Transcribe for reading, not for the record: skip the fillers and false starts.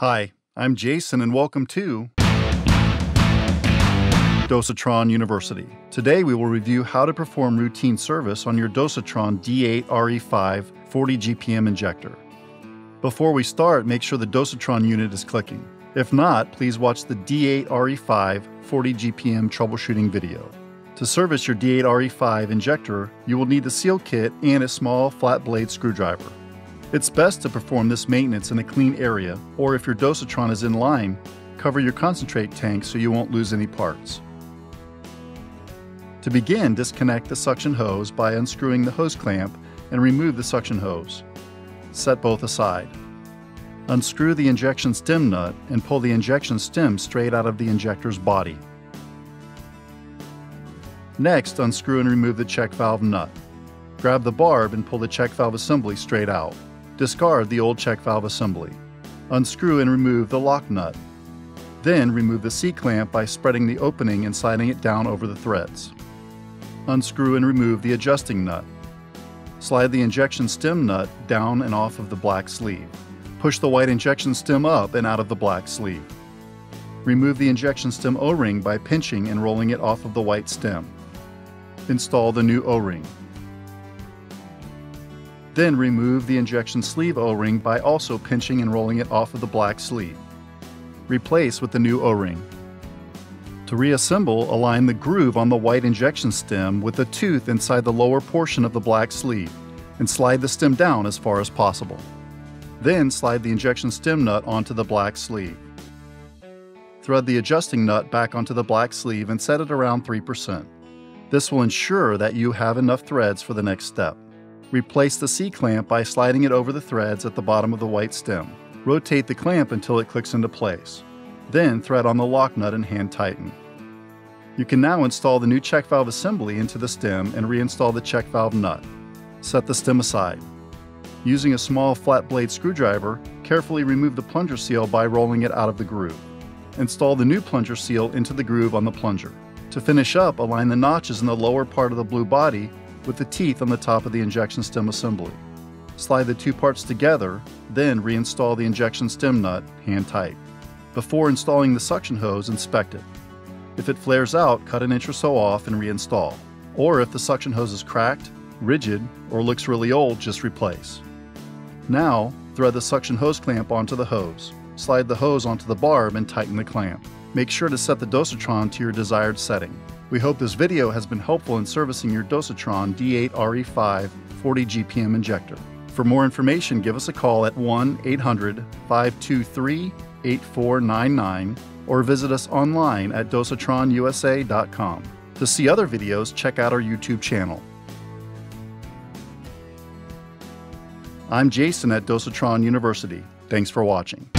Hi, I'm Jason and welcome to Dosatron University. Today we will review how to perform routine service on your Dosatron D8 RE5 40 GPM injector. Before we start, make sure the Dosatron unit is clicking. If not, please watch the D8 RE5 40 GPM troubleshooting video. To service your D8 RE5 injector, you will need the seal kit and a small flat blade screwdriver. It's best to perform this maintenance in a clean area, or if your Dosatron is in line, cover your concentrate tank so you won't lose any parts. To begin, disconnect the suction hose by unscrewing the hose clamp and remove the suction hose. Set both aside. Unscrew the injection stem nut and pull the injection stem straight out of the injector's body. Next, unscrew and remove the check valve nut. Grab the barb and pull the check valve assembly straight out. Discard the old check valve assembly. Unscrew and remove the lock nut. Then remove the C-clamp by spreading the opening and sliding it down over the threads. Unscrew and remove the adjusting nut. Slide the injection stem nut down and off of the black sleeve. Push the white injection stem up and out of the black sleeve. Remove the injection stem O-ring by pinching and rolling it off of the white stem. Install the new O-ring. Then remove the injection sleeve O-ring by also pinching and rolling it off of the black sleeve. Replace with the new O-ring. To reassemble, align the groove on the white injection stem with the tooth inside the lower portion of the black sleeve and slide the stem down as far as possible. Then slide the injection stem nut onto the black sleeve. Thread the adjusting nut back onto the black sleeve and set it around 3%. This will ensure that you have enough threads for the next step. Replace the C-clamp by sliding it over the threads at the bottom of the white stem. Rotate the clamp until it clicks into place. Then thread on the lock nut and hand tighten. You can now install the new check valve assembly into the stem and reinstall the check valve nut. Set the stem aside. Using a small flat blade screwdriver, carefully remove the plunger seal by rolling it out of the groove. Install the new plunger seal into the groove on the plunger. To finish up, align the notches in the lower part of the blue body with the teeth on the top of the injection stem assembly. Slide the two parts together, then reinstall the injection stem nut hand tight. Before installing the suction hose, inspect it. If it flares out, cut an inch or so off and reinstall. Or if the suction hose is cracked, rigid, or looks really old, just replace. Now, thread the suction hose clamp onto the hose. Slide the hose onto the barb and tighten the clamp. Make sure to set the Dosatron to your desired setting. We hope this video has been helpful in servicing your Dosatron D8 RE5 40 GPM injector. For more information, give us a call at 1-800-523-8499 or visit us online at dosatronusa.com. To see other videos, check out our YouTube channel. I'm Jason at Dosatron University. Thanks for watching.